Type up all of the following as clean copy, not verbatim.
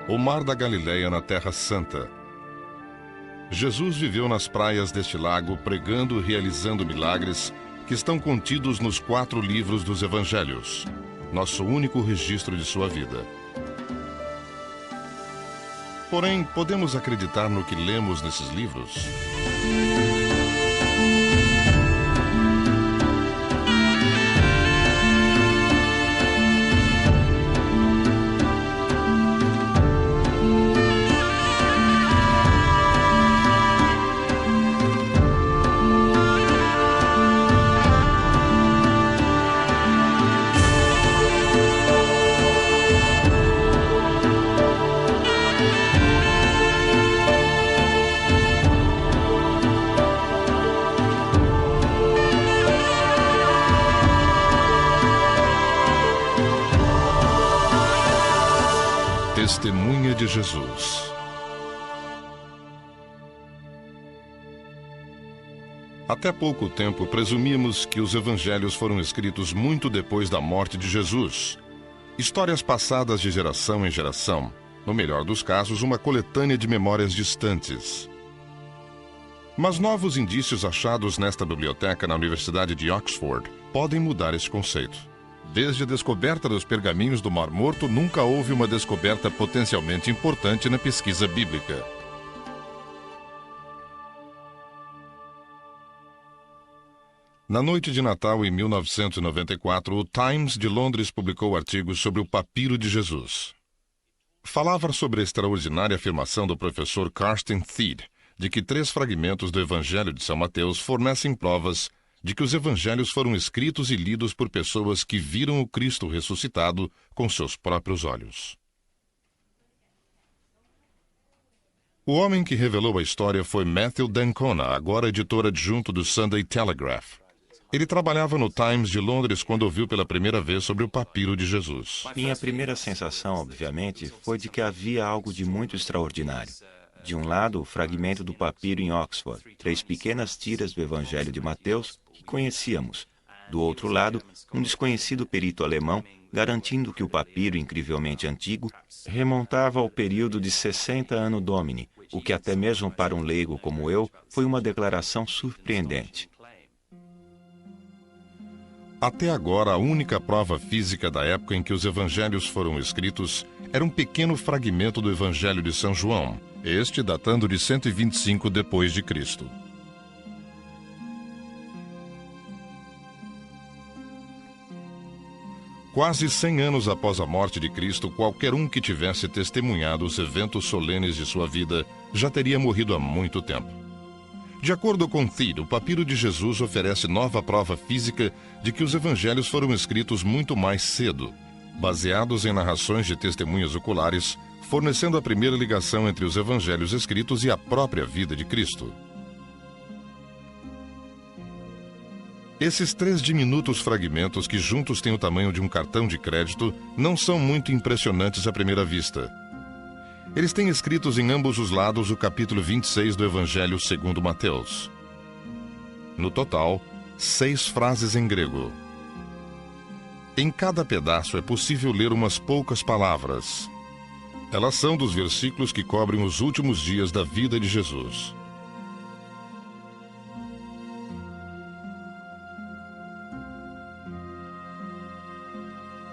O Mar da Galileia na Terra Santa. Jesus viveu nas praias deste lago pregando e realizando milagres que estão contidos nos 4 livros dos Evangelhos, nosso único registro de sua vida. Porém, podemos acreditar no que lemos nesses livros? Testemunha de Jesus. Até pouco tempo, presumíamos que os evangelhos foram escritos muito depois da morte de Jesus. Histórias passadas de geração em geração, no melhor dos casos, uma coletânea de memórias distantes. Mas novos indícios achados nesta biblioteca na Universidade de Oxford podem mudar esse conceito. Desde a descoberta dos pergaminhos do Mar Morto, nunca houve uma descoberta potencialmente importante na pesquisa bíblica. Na noite de Natal, em 1994, o Times de Londres publicou artigos sobre o papiro de Jesus. Falava sobre a extraordinária afirmação do professor Carsten Thiede de que 3 fragmentos do Evangelho de São Mateus fornecem provas de que os evangelhos foram escritos e lidos por pessoas que viram o Cristo ressuscitado com seus próprios olhos. O homem que revelou a história foi Matthew d'Ancona, agora editor adjunto do Sunday Telegraph. Ele trabalhava no Times de Londres quando ouviu pela primeira vez sobre o papiro de Jesus. Minha primeira sensação, obviamente, foi de que havia algo de muito extraordinário. De um lado, o fragmento do papiro em Oxford, 3 pequenas tiras do Evangelho de Mateus que conhecíamos. Do outro lado, um desconhecido perito alemão garantindo que o papiro, incrivelmente antigo, remontava ao período de 60 Anno Domini, o que até mesmo para um leigo como eu foi uma declaração surpreendente. Até agora, a única prova física da época em que os evangelhos foram escritos era um pequeno fragmento do Evangelho de São João, este datando de 125 depois de Cristo. Quase 100 anos após a morte de Cristo, qualquer um que tivesse testemunhado os eventos solenes de sua vida já teria morrido há muito tempo. De acordo com Thiede, o papiro de Jesus oferece nova prova física de que os evangelhos foram escritos muito mais cedo, baseados em narrações de testemunhas oculares, fornecendo a primeira ligação entre os evangelhos escritos e a própria vida de Cristo. Esses 3 diminutos fragmentos, que juntos têm o tamanho de um cartão de crédito, não são muito impressionantes à primeira vista. Eles têm escritos em ambos os lados o capítulo 26 do Evangelho segundo Mateus. No total, 6 frases em grego. Em cada pedaço é possível ler umas poucas palavras. Elas são dos versículos que cobrem os últimos dias da vida de Jesus.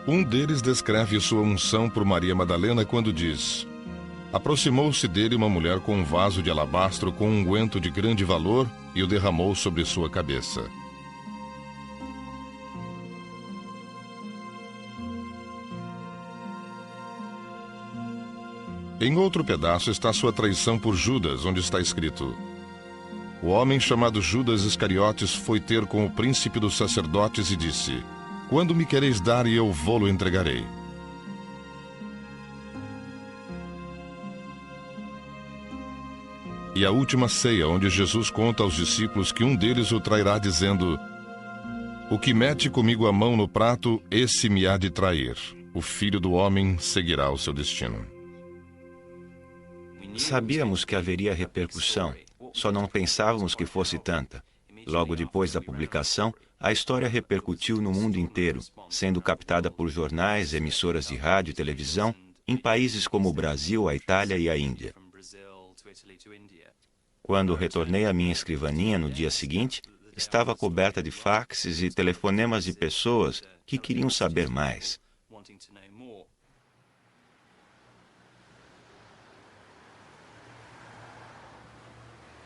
Um deles descreve sua unção por Maria Madalena quando diz: aproximou-se dele uma mulher com um vaso de alabastro com um unguento de grande valor e o derramou sobre sua cabeça. Em outro pedaço está sua traição por Judas, onde está escrito: o homem chamado Judas Iscariotes foi ter com o príncipe dos sacerdotes e disse: quando me quereis dar e eu vô-lo entregarei. E a última ceia, onde Jesus conta aos discípulos que um deles o trairá, dizendo: o que mete comigo a mão no prato, esse me há de trair. O Filho do Homem seguirá o seu destino. Sabíamos que haveria repercussão, só não pensávamos que fosse tanta. Logo depois da publicação, a história repercutiu no mundo inteiro, sendo captada por jornais, emissoras de rádio e televisão, em países como o Brasil, a Itália e a Índia. Quando retornei à minha escrivaninha no dia seguinte, estava coberta de faxes e telefonemas de pessoas que queriam saber mais.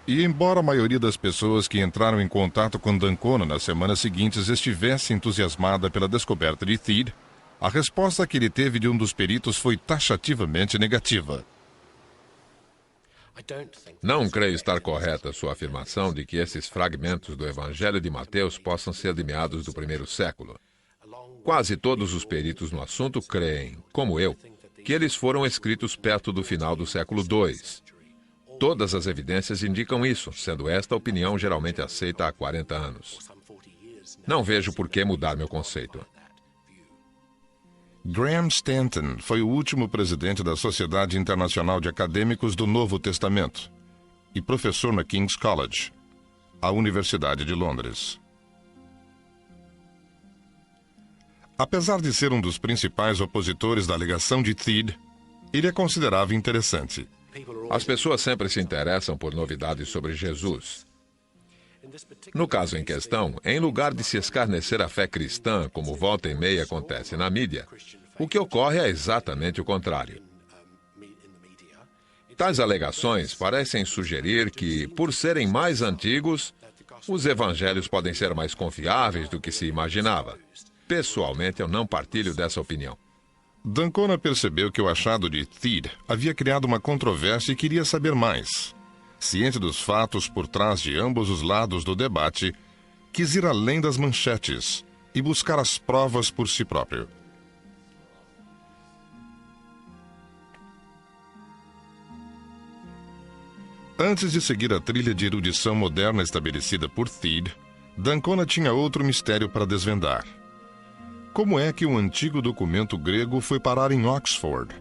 E embora a maioria das pessoas que entraram em contato com D'Ancona nas semanas seguintes estivesse entusiasmada pela descoberta de Theed, a resposta que ele teve de um dos peritos foi taxativamente negativa. Não creio estar correta sua afirmação de que esses fragmentos do Evangelho de Mateus possam ser de meados do primeiro século. Quase todos os peritos no assunto creem, como eu, que eles foram escritos perto do final do século II. Todas as evidências indicam isso, sendo esta a opinião geralmente aceita há 40 anos. Não vejo por que mudar meu conceito. Graham Stanton foi o último presidente da Sociedade Internacional de Acadêmicos do Novo Testamento e professor na King's College, a Universidade de Londres. Apesar de ser um dos principais opositores da alegação de Theed, ele a considerava interessante. As pessoas sempre se interessam por novidades sobre Jesus. No caso em questão, em lugar de se escarnecer a fé cristã, como volta e meia acontece na mídia, o que ocorre é exatamente o contrário. Tais alegações parecem sugerir que, por serem mais antigos, os evangelhos podem ser mais confiáveis do que se imaginava. Pessoalmente, eu não partilho dessa opinião. D'Ancona percebeu que o achado de Theed havia criado uma controvérsia e queria saber mais. Ciente dos fatos por trás de ambos os lados do debate, quis ir além das manchetes e buscar as provas por si próprio. Antes de seguir a trilha de erudição moderna estabelecida por Theed, D'Ancona tinha outro mistério para desvendar. Como é que um antigo documento grego foi parar em Oxford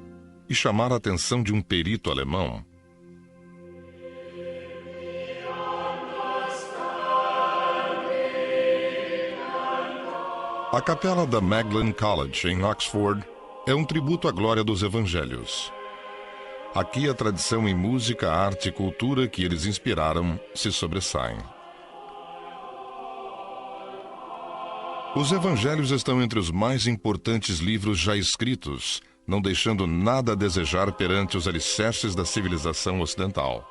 e chamar a atenção de um perito alemão? A capela da Magdalen College, em Oxford, é um tributo à glória dos evangelhos. Aqui a tradição em música, arte e cultura que eles inspiraram se sobressaem. Os evangelhos estão entre os mais importantes livros já escritos, não deixando nada a desejar perante os alicerces da civilização ocidental.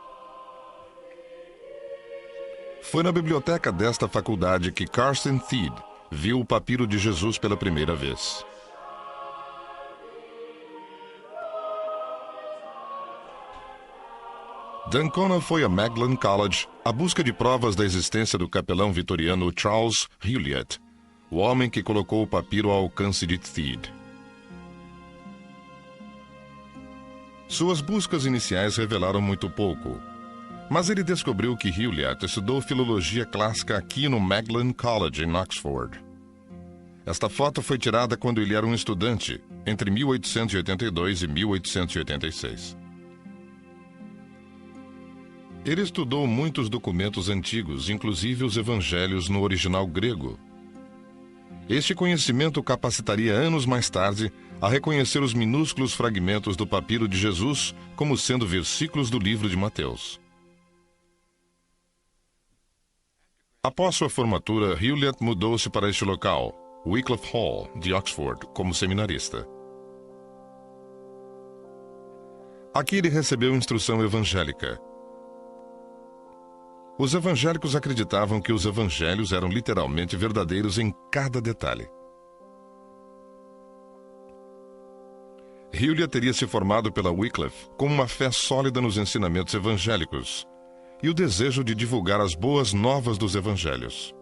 Foi na biblioteca desta faculdade que Carsten Theed viu o papiro de Jesus pela primeira vez. D'Ancona foi a Magdalen College à busca de provas da existência do capelão vitoriano Charles Hewlett, o homem que colocou o papiro ao alcance de Theed. Suas buscas iniciais revelaram muito pouco, mas ele descobriu que Hewlett estudou filologia clássica aqui no Magdalen College, em Oxford. Esta foto foi tirada quando ele era um estudante, entre 1882 e 1886. Ele estudou muitos documentos antigos, inclusive os evangelhos no original grego. Este conhecimento o capacitaria anos mais tarde a reconhecer os minúsculos fragmentos do papiro de Jesus como sendo versículos do livro de Mateus. Após sua formatura, Hewlett mudou-se para este local, Wycliffe Hall, de Oxford, como seminarista. Aqui ele recebeu instrução evangélica. Os evangélicos acreditavam que os evangelhos eram literalmente verdadeiros em cada detalhe. Hewlett teria se formado pela Wycliffe com uma fé sólida nos ensinamentos evangélicos e o desejo de divulgar as boas novas dos evangelhos.